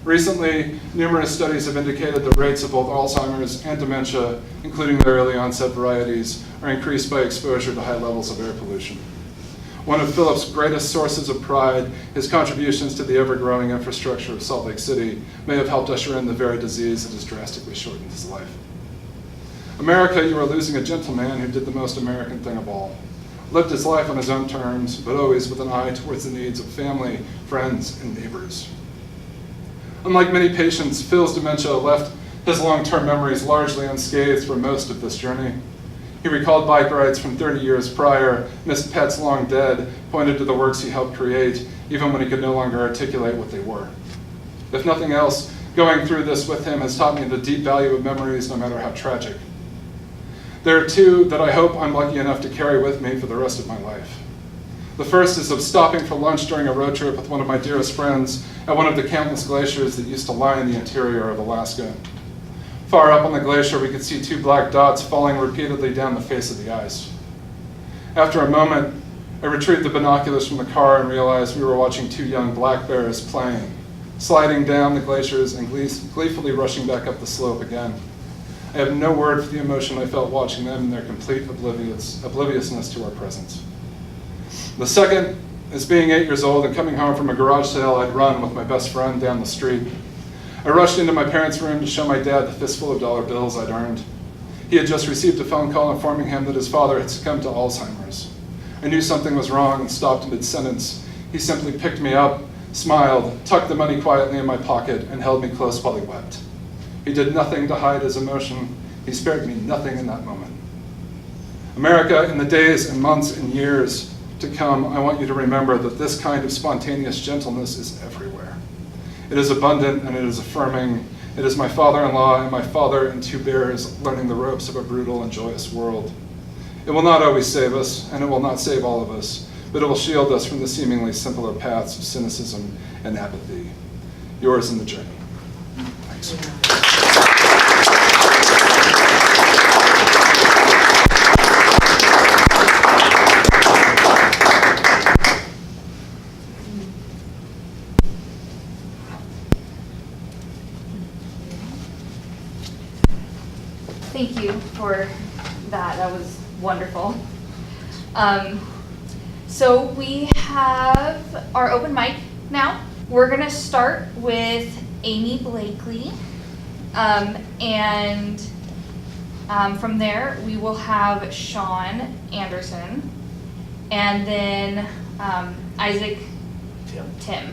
S3: Recently, numerous studies have indicated the rates of both Alzheimer's and dementia, including the early onset varieties, are increased by exposure to high levels of air pollution. One of Philip's greatest sources of pride, his contributions to the ever-growing infrastructure of Salt Lake City, may have helped usher in the very disease that has drastically shortened his life. America, you are losing a gentleman who did the most American thing of all. Lived his life on his own terms, but always with an eye towards the needs of family, friends, and neighbors. Unlike many patients, Phil's dementia left his long-term memories largely unscathed for most of this journey. He recalled bike rides from 30 years prior, missed pets long dead, pointed to the works he helped create, even when he could no longer articulate what they were. If nothing else, going through this with him has taught me the deep value of memories, no matter how tragic. There are two that I hope I'm lucky enough to carry with me for the rest of my life. The first is of stopping for lunch during a road trip with one of my dearest friends at one of the countless glaciers that used to line the interior of Alaska. Far up on the glacier, we could see two black dots falling repeatedly down the face of the ice. After a moment, I retrieved the binoculars from the car and realized we were watching two young black bears playing, sliding down the glaciers and gleefully rushing back up the slope again. I have no word for the emotion I felt watching them in their complete obliviousness to our presence. The second is being 8 years old and coming home from a garage sale I'd run with my best friend down the street. I rushed into my parents' room to show my dad the fistful of dollar bills I'd earned. He had just received a phone call informing him that his father had succumbed to Alzheimer's. I knew something was wrong and stopped mid-sentence. He simply picked me up, smiled, tucked the money quietly in my pocket, and held me close while he wept. He did nothing to hide his emotion. He spared me nothing in that moment. America, in the days and months and years to come, I want you to remember that this kind of spontaneous gentleness is everywhere. It is abundant and it is affirming. It is my father-in-law and my father and two bears learning the ropes of a brutal and joyous world. It will not always save us, and it will not save all of us, but it will shield us from the seemingly simpler paths of cynicism and apathy. Yours in the journey. Thanks.
S5: Thank you for that. That was wonderful. So we have our open mic now. We're going to start with Amy Blakely. And from there, we will have Sean Anderson. And then Isaac Tim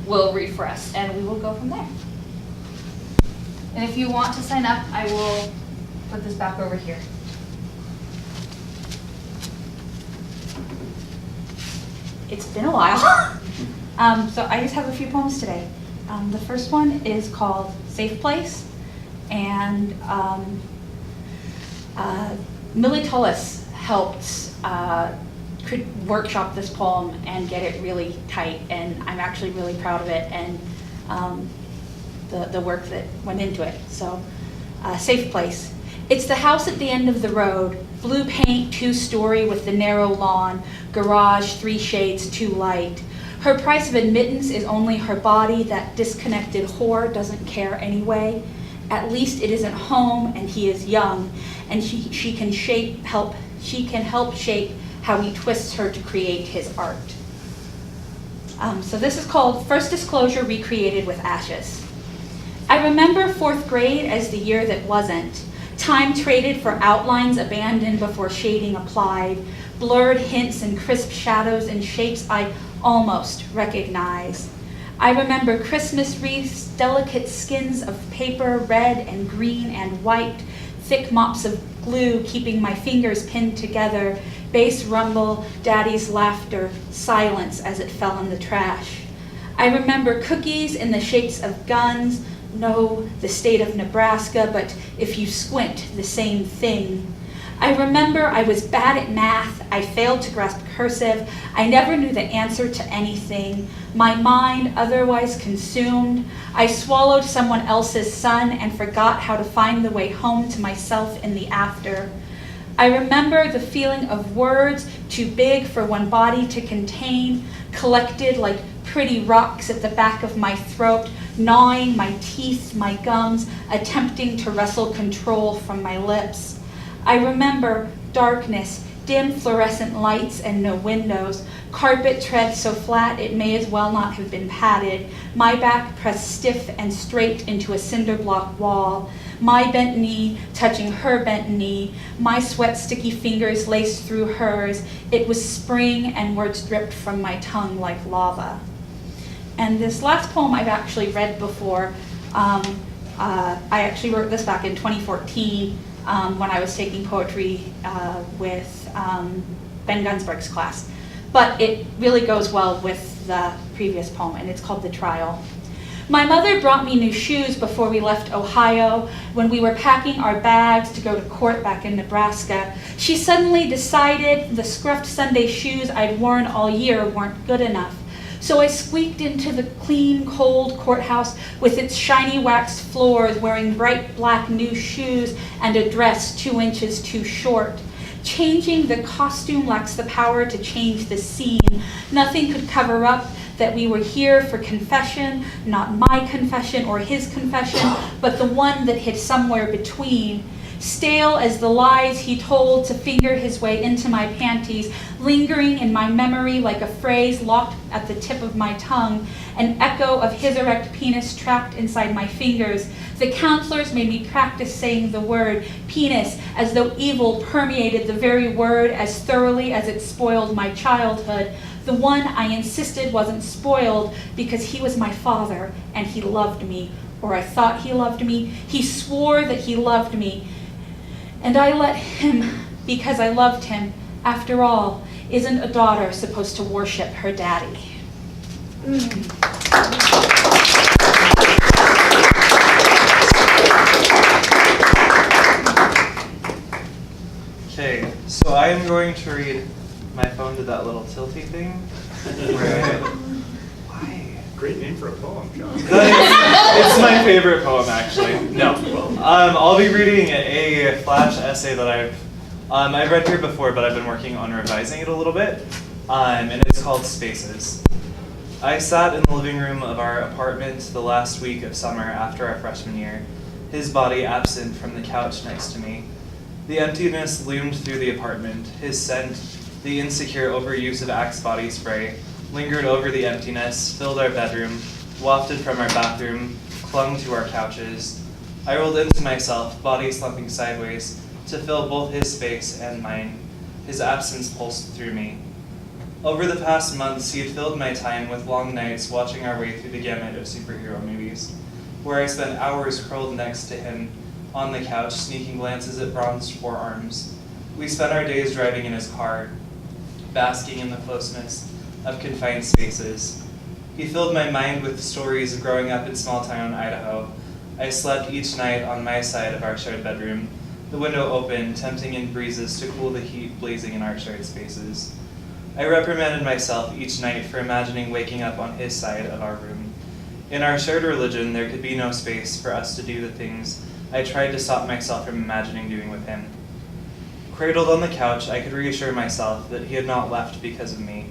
S5: will read for us. And we will go from there. And if you want to sign up, I will put this back over here. It's been a while. So I just have a few poems today. The first one is called Safe Place. And Millie Tullis helped workshop this poem and get it really tight. And I'm actually really proud of it. And the work that went into it. So, Safe Place. It's the house at the end of the road, blue paint, 2-story with the narrow lawn, garage 3 shades too light. Her price of admittance is only her body, that disconnected whore doesn't care anyway. At least it isn't home and he is young, and she can help shape how he twists her to create his art. So this is called First Disclosure Recreated with Ashes. I remember 4th grade as the year that wasn't. Time traded for outlines abandoned before shading applied, blurred hints and crisp shadows and shapes I almost recognize. I remember Christmas wreaths, delicate skins of paper, red and green and white, thick mops of glue keeping my fingers pinned together, bass rumble, daddy's laughter, silence as it fell in the trash. I remember cookies in the shapes of guns, no, the state of Nebraska, but if you squint, the same thing. I remember I was bad at math, I failed to grasp cursive, I never knew the answer to anything. My mind otherwise consumed, I swallowed someone else's sun and forgot how to find the way home to myself in the after. I remember the feeling of words too big for one body to contain, collected like pretty rocks at the back of my throat, gnawing my teeth, my gums, attempting to wrestle control from my lips. I remember darkness, dim fluorescent lights and no windows, carpet tread so flat it may as well not have been padded, my back pressed stiff and straight into a cinder block wall, my bent knee touching her bent knee, my sweat sticky fingers laced through hers. It was spring and words dripped from my tongue like lava. And this last poem I've actually read before. I actually wrote this back in 2014 when I was taking poetry with Ben Gunsberg's class. But it really goes well with the previous poem, and it's called The Trial. My mother brought me new shoes before we left Ohio. When we were packing our bags to go to court back in Nebraska, she suddenly decided the scruffed Sunday shoes I'd worn all year weren't good enough. So I squeaked into the clean, cold courthouse with its shiny waxed floors, wearing bright black new shoes and a dress 2 inches too short. Changing the costume lacks the power to change the scene. Nothing could cover up that we were here for confession, not my confession or his confession, but the one that hid somewhere between. Stale as the lies he told to finger his way into my panties, lingering in my memory like a phrase locked at the tip of my tongue, an echo of his erect penis trapped inside my fingers. The counselors made me practice saying the word penis as though evil permeated the very word as thoroughly as it spoiled my childhood. the one I insisted wasn't spoiled because he was my father and he loved me, or I thought he loved me. He swore that he loved me, and I let him because I loved him. After all, isn't a daughter supposed to worship her daddy?
S1: Okay, so I am going to read. My phone did that little tilty thing. Why?
S6: Great name for a poem, John.
S1: It's my favorite poem, actually. No, I'll be reading a flash essay that I've read here before, but I've been working on revising it a little bit, and it's called Spaces. I sat in the living room of our apartment the last week of summer after our freshman year, his body absent from the couch next to me. The emptiness loomed through the apartment. His scent, the insecure overuse of Axe body spray, lingered over the emptiness, filled our bedroom, wafted from our bathroom, clung to our couches. I rolled into myself, body slumping sideways, to fill both his space and mine. His absence pulsed through me. Over the past months, he had filled my time with long nights watching our way through the gamut of superhero movies, where I spent hours curled next to him on the couch, sneaking glances at bronzed forearms. We spent our days driving in his car, basking in the closeness of confined spaces. He filled my mind with stories of growing up in small-town Idaho. I slept each night on my side of our shared bedroom, the window open, tempting in breezes to cool the heat blazing in our shared spaces. I reprimanded myself each night for imagining waking up on his side of our room. In our shared religion, there could be no space for us to do the things I tried to stop myself from imagining doing with him. Cradled on the couch, I could reassure myself that he had not left because of me.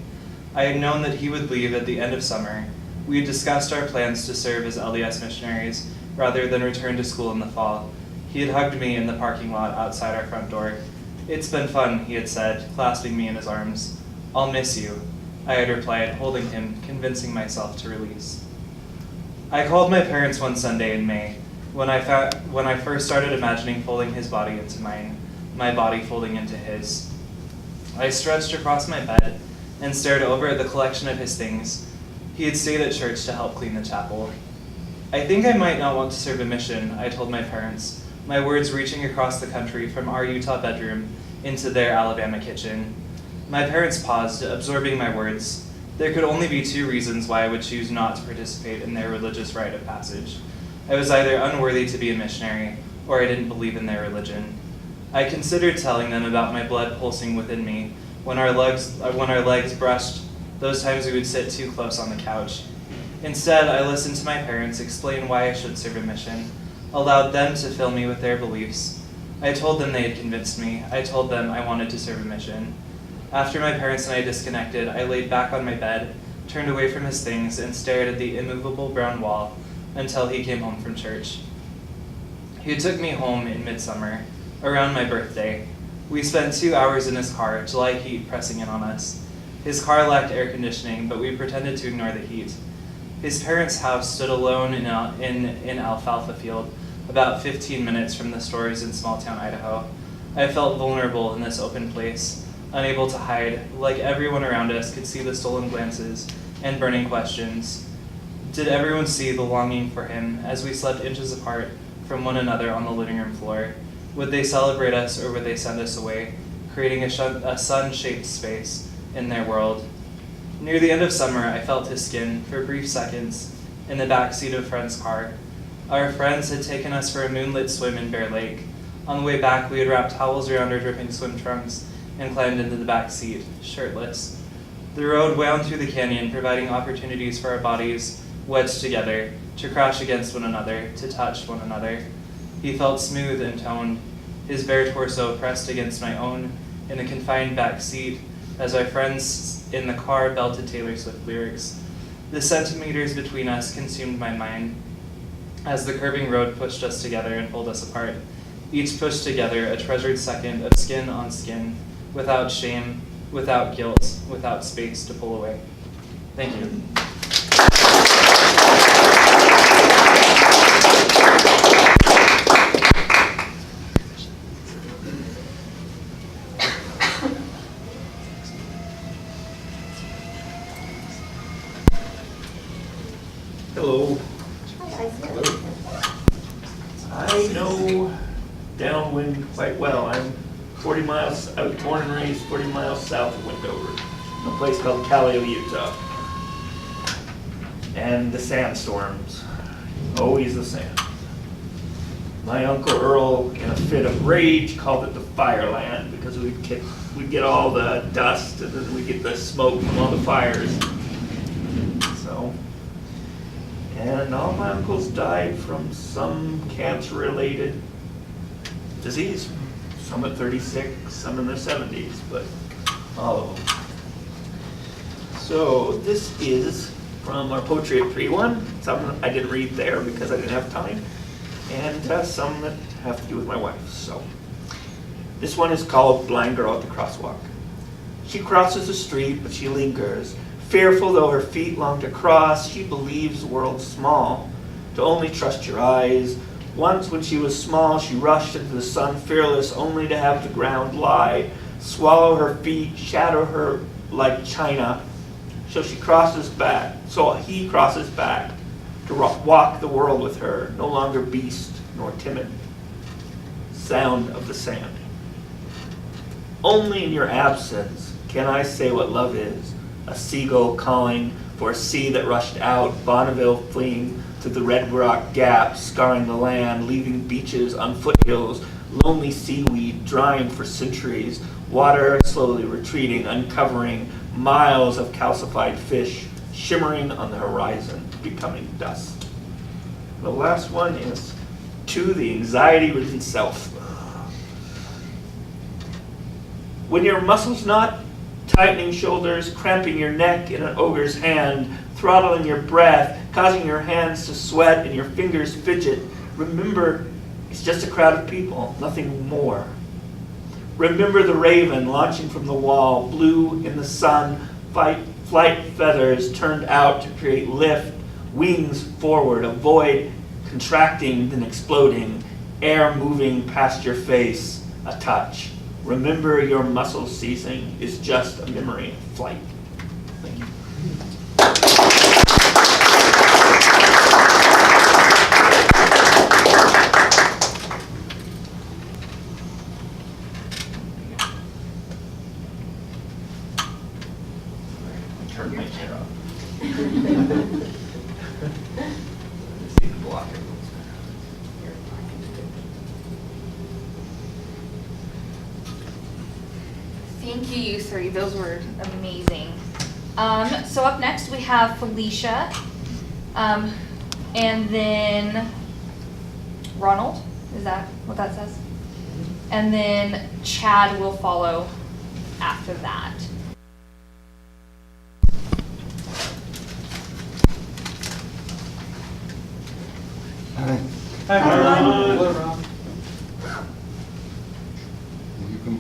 S1: I had known that he would leave at the end of summer. We had discussed our plans to serve as LDS missionaries rather than return to school in the fall. He had hugged me in the parking lot outside our front door. "It's been fun," he had said, clasping me in his arms. "I'll miss you," I had replied, holding him, convincing myself to release. I called my parents one Sunday in May, when I first started imagining folding his body into mine, my body folding into his. I stretched across my bed and stared over at the collection of his things. He had stayed at church to help clean the chapel. "I think I might not want to serve a mission," I told my parents, my words reaching across the country from our Utah bedroom into their Alabama kitchen. My parents paused, absorbing my words. There could only be two reasons why I would choose not to participate in their religious rite of passage. I was either unworthy to be a missionary, or I didn't believe in their religion. I considered telling them about my blood pulsing within me when our legs brushed those times we would sit too close on the couch. Instead, I listened to my parents explain why I should serve a mission, allowed them to fill me with their beliefs. I told them they had convinced me. I told them I wanted to serve a mission. After my parents and I disconnected, I laid back on my bed, turned away from his things, and stared at the immovable brown wall until he came home from church. He took me home in midsummer, around my birthday. We spent 2 hours in his car, July heat pressing in on us. His car lacked air conditioning, but we pretended to ignore the heat. His parents' house stood alone in alfalfa field, about 15 minutes from the stores in small-town Idaho. I felt vulnerable in this open place, unable to hide, like everyone around us could see the stolen glances and burning questions. Did everyone see the longing for him as we slept inches apart from one another on the living room floor? Would they celebrate us or would they send us away, creating a sun-shaped space in their world? Near the end of summer, I felt his skin for brief seconds in the back seat of a friend's car. Our friends had taken us for a moonlit swim in Bear Lake. On the way back, we had wrapped towels around our dripping swim trunks and climbed into the back seat, shirtless. The road wound through the canyon, providing opportunities for our bodies, wedged together, to crash against one another, to touch one another. He felt smooth and toned, his bare torso pressed against my own in the confined back seat as our friends in the car belted Taylor Swift lyrics. The centimeters between us consumed my mind as the curving road pushed us together and pulled us apart. Each pushed together a treasured second of skin on skin, without shame, without guilt, without space to pull away. Thank you.
S6: Hello. I know Downwind quite well. I was born and raised 40 miles south of Wendover, a place called Callio, Utah. And the sandstorms, always the sand. My Uncle Earl, in a fit of rage, called it the Fireland because we'd get all the dust and then we'd get the smoke from all the fires. So, and all my uncles died from some cancer-related disease. Some at 36, some in their 70s, but all of them. So this is from our poetry at 3-1. Some I didn't read there because I didn't have time, and some that have to do with my wife. So this one is called Blind Girl at the Crosswalk. She crosses the street, but she lingers. Fearful though her feet long to cross, she believes the world's small, to only trust your eyes. Once when she was small, she rushed into the sun fearless, only to have the ground lie, swallow her feet, shadow her like china. So he crosses back to walk the world with her, no longer beast nor timid. Sound of the sand. Only in your absence can I say what love is. A seagull calling for a sea that rushed out, Bonneville fleeing to the red rock gap, scarring the land, leaving beaches on foothills, lonely seaweed drying for centuries, water slowly retreating, uncovering miles of calcified fish, shimmering on the horizon, becoming dust. The last one is To the Anxiety-Ridden Self. When your muscles knot, tightening shoulders, cramping your neck in an ogre's hand, throttling your breath, causing your hands to sweat and your fingers fidget, remember, it's just a crowd of people, nothing more. Remember the raven launching from the wall, blue in the sun, flight feathers turned out to create lift, wings forward, a void contracting then exploding, air moving past your face, a touch. Remember your muscles ceasing is just a memory of flight. Thank you. Turn my chair off. See the blocker.
S7: Thank you, you three. Those were amazing. So up next we have Felicia, and then Ronald. Is that what that says? And then Chad will follow after that.
S8: Hi.
S1: Hi, Ron.
S8: Hello, Ron. You can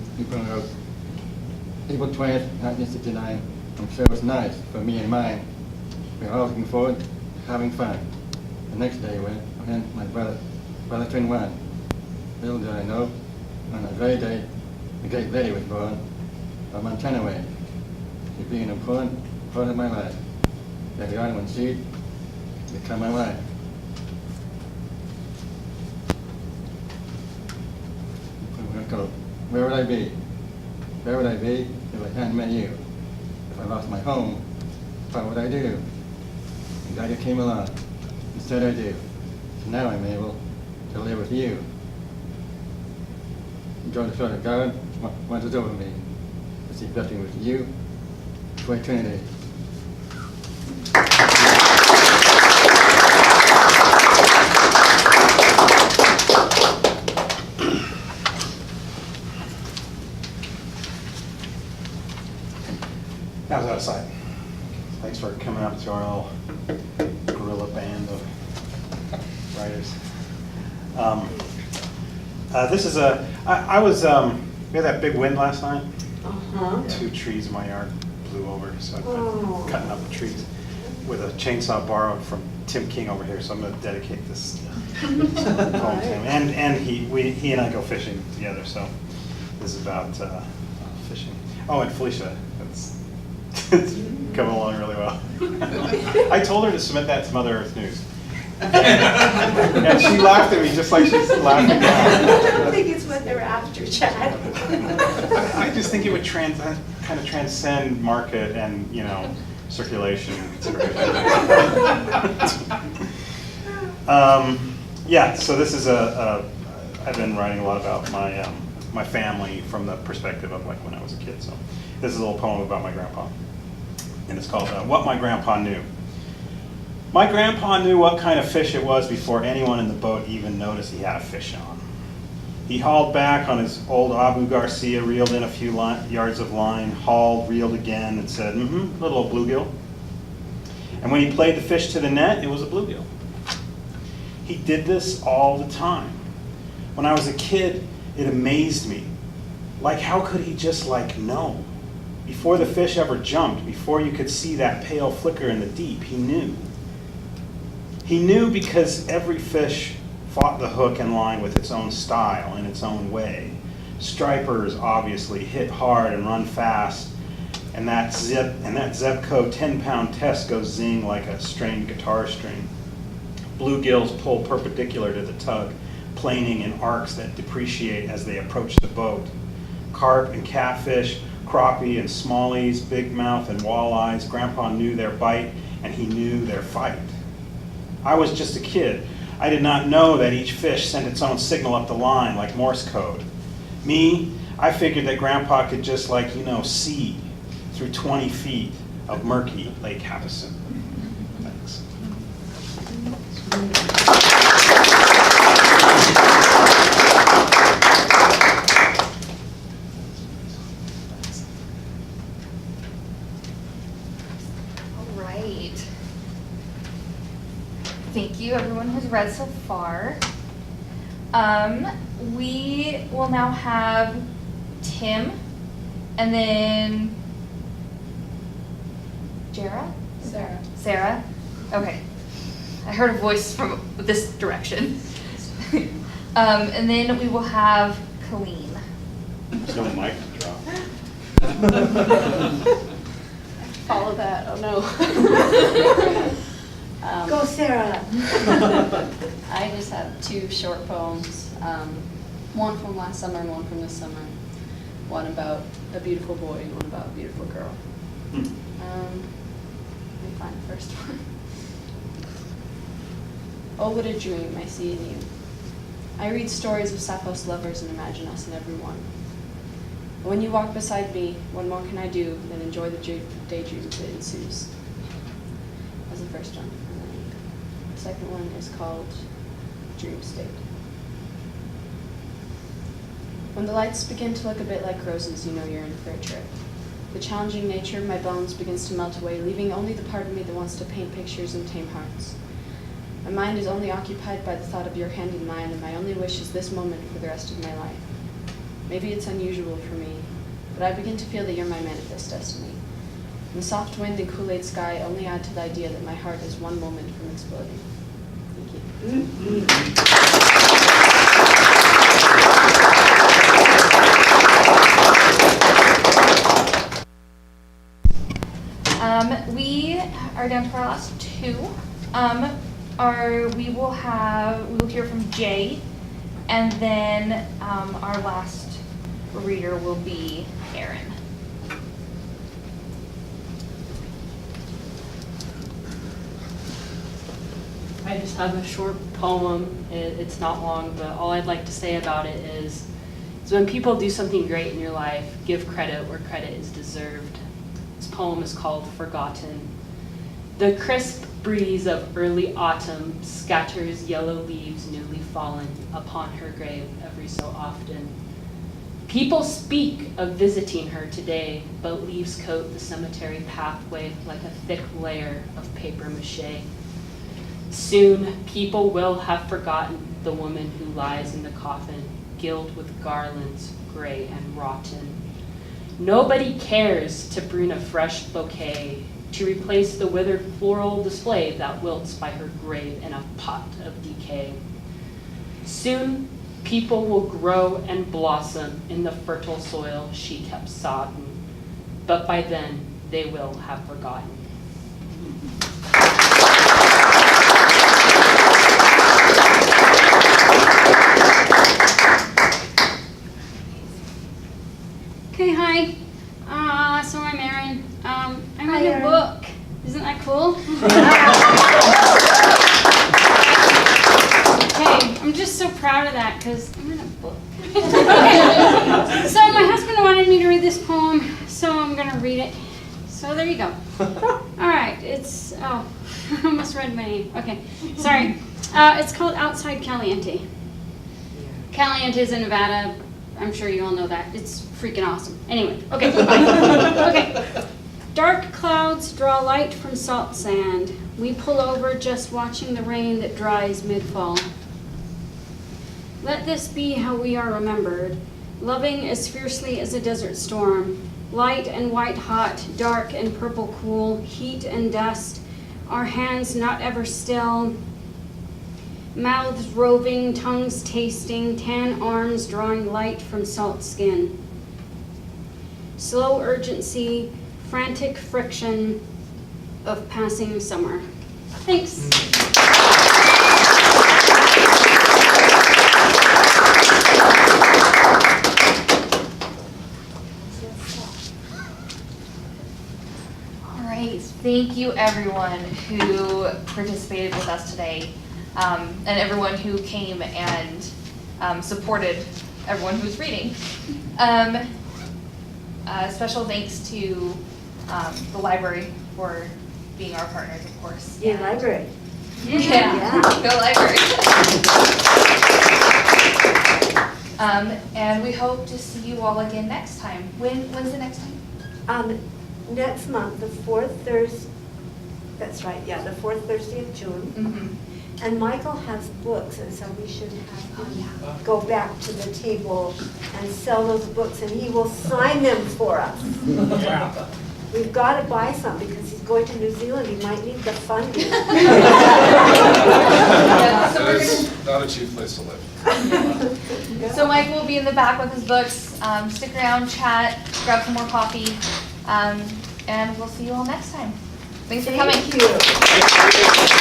S8: April 20th, 1969. I'm sure it was nice for me and mine. We were all looking forward to having fun. The next day, when my brother turned one. Little did I know, on that very day, the great lady was born on Montana way. She being an important part of my life. Every on one seed, become my wife. Where would I be? Where would I be if I hadn't met you? If I lost my home, what would I do? I'm glad you came along. Instead I do. So now I'm able to live with you. Enjoy the sort of God watches over me. To see blessing with you for eternity.
S9: That was out of sight. Thanks for coming up to our little guerrilla band of writers. This is a, I was, we had that big wind last night.
S10: Uh-huh.
S9: 2 trees in my yard blew over, so I've been cutting up the trees with a chainsaw borrowed from Tim King over here, so I'm going to dedicate this poem to him. And he and I go fishing together, so this is about fishing. Oh, and Felicia, that's coming along really well. I told her to submit that to Mother Earth News. And she laughed at me just like she's laughing now.
S10: I don't think it's what they're after, Chad.
S9: I just think it would kind of transcend market and, you know, circulation consideration. Yeah, so this is I've been writing a lot about my family from the perspective of like when I was a kid. So this is a little poem about my grandpa. And it's called What My Grandpa Knew. My grandpa knew what kind of fish it was before anyone in the boat even noticed he had a fish on. He hauled back on his old Abu Garcia, reeled in a few yards of line, hauled, reeled again, and said, little old bluegill. And when he played the fish to the net, it was a bluegill. He did this all the time. When I was a kid, it amazed me. Like, how could he just know? Before the fish ever jumped, before you could see that pale flicker in the deep, he knew. He knew because every fish fought the hook and line with its own style, in its own way. Stripers obviously hit hard and run fast, and that Zebco 10-pound test goes zing like a strained guitar string. Bluegills pull perpendicular to the tug, planing in arcs that depreciate as they approach the boat. Carp and catfish, crappie and smallies, big mouth and walleyes, Grandpa knew their bite and he knew their fight. I was just a kid. I did not know that each fish sent its own signal up the line like Morse code. Me, I figured that Grandpa could just see through 20 feet of murky Lake Havasu. Thanks.
S7: All right. Thank you, everyone who's read so far. We will now have Tim, and then Sarah? Sarah? Okay. I heard a voice from this direction. And then we will have Colleen.
S9: There's no mic to drop.
S10: Follow that, oh no. Go, Sarah.
S11: I just have two short poems, one from last summer and one from this summer. One about a beautiful boy and one about a beautiful girl. Let me find the first one. Oh, what a dream I see in you. I read stories of Sappho's lovers and imagine us in every one. When you walk beside me, what more can I do than enjoy the daydream that ensues? That's the first one. And then the second one is called Dream State. When the lights begin to look a bit like roses, you know you're in for a trip. The challenging nature of my bones begins to melt away, leaving only the part of me that wants to paint pictures and tame hearts. My mind is only occupied by the thought of your hand in mine, and my only wish is this moment for the rest of my life. Maybe it's unusual for me, but I begin to feel that you're my manifest destiny. And the soft wind and Kool-Aid sky only add to the idea that my heart is one moment from exploding. Thank
S7: you. We are down to our last two. We will hear from Jay, and then our last reader will be Aaron.
S12: I just have a short poem. It's not long, but all I'd like to say about it is when people do something great in your life, give credit where credit is deserved. This poem is called Forgotten. The crisp breeze of early autumn scatters yellow leaves newly fallen upon her grave every so often. People speak of visiting her today, but leaves coat the cemetery pathway like a thick layer of paper mache. Soon, people will have forgotten the woman who lies in the coffin, gilt with garlands, gray and rotten. Nobody cares to prune a fresh bouquet, to replace the withered floral display that wilts by her grave in a pot of decay. Soon, people will grow and blossom in the fertile soil she kept sodden, but by then, they will have forgotten.
S13: Okay, hi. So I'm Erin. I
S10: Hi,
S13: read a
S10: Erin.
S13: book. Isn't that cool? Okay, I'm just so proud of that because I'm in a book. Okay. So my husband wanted me to read this poem, so I'm gonna read it. So there you go. All right, it's, oh, I almost read my name. Okay, sorry. It's called Outside Caliente. Caliente is in Nevada. I'm sure you all know that. It's freaking awesome. Anyway, okay. Okay. Dark clouds draw light from salt sand. We pull over just watching the rain that dries mid-fall. Let this be how we are remembered, loving as fiercely as a desert storm, light and white hot, dark and purple cool, heat and dust, our hands not ever still, mouths roving, tongues tasting, tan arms drawing light from salt skin. Slow urgency, frantic friction of passing summer. Thanks.
S7: All right, thank you everyone who participated with us today, and everyone who came and supported everyone who's reading. Special thanks to the library for being our partners, of course.
S10: Yeah, library.
S7: Yeah, go library. And we hope to see you all again next time. When's the next time?
S10: Next month, the fourth Thursday, that's right, yeah, the fourth Thursday of June.
S7: Mm-hmm.
S10: And Michael has books, and so we should have him go back to the table and sell those books, and he will sign them for us.
S9: Yeah.
S10: We've got to buy some because he's going to New Zealand. He might need the funding.
S7: Yeah, so
S3: It
S7: we're
S3: is not a cheap place to live.
S7: So Mike will be in the back with his books. Stick around, chat, grab some more coffee, and we'll see you all next time. Thanks for coming.
S10: Thank you.